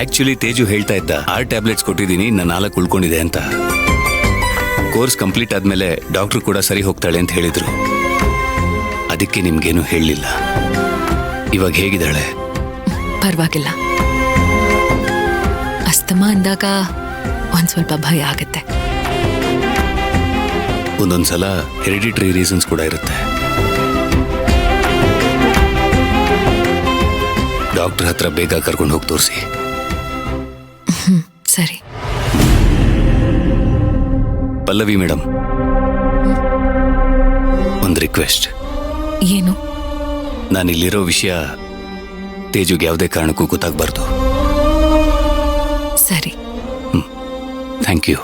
Actually Teju ಹೇಳ್ತಾ ಇದ್ದ 6 tablets ಕೊಟ್ಟಿದ್ದೀನಿ, ನಾನು 4 ಉಳ್ಕೊಂಡಿದೆ ಅಂತ. ಕೋರ್ಸ್ ಕಂಪ್ಲೀಟ್ ಆದ್ಮೇಲೆ ಡಾಕ್ಟರ್ ಕೂಡ ಸರಿ ಹೋಗ್ತಾಳೆ ಅಂತ ಹೇಳಿದ್ರು. ಅದಕ್ಕೆ ನಿಮ್ಗೇನು ಹೇಳಲಿಲ್ಲ. ಇವಾಗ ಹೇಗಿದ್ದಾಳೆ? ಪರವಾಗಿಲ್ಲ. ಅಸ್ತಮಾ ಅಂದಾಗ ಒಂದ್ ಸ್ವಲ್ಪ ಭಯ ಆಗತ್ತೆ. ಒಂದೊಂದ್ಸಲ ಹೆರಿಡಿಟರಿ ರೀಸನ್ಸ್ ಕೂಡ ಇರುತ್ತೆ. ಡಾಕ್ಟರ್ ಹತ್ರ ಬೇಗ ಕರ್ಕೊಂಡು ಹೋಗಿ ತೋರಿಸಿ. ಸರಿ. ಪಲ್ಲವಿ ಮೇಡಮ್, ಒಂದು ರಿಕ್ವೆಸ್ಟ್. ಏನು? ನಾನಿಲ್ಲಿರೋ ವಿಷಯ ತೇಜುಗೆ ಯಾವುದೇ ಕಾರಣಕ್ಕೂ ಗೊತ್ತಾಗಬಾರ್ದು. ಸರಿ. Thank you.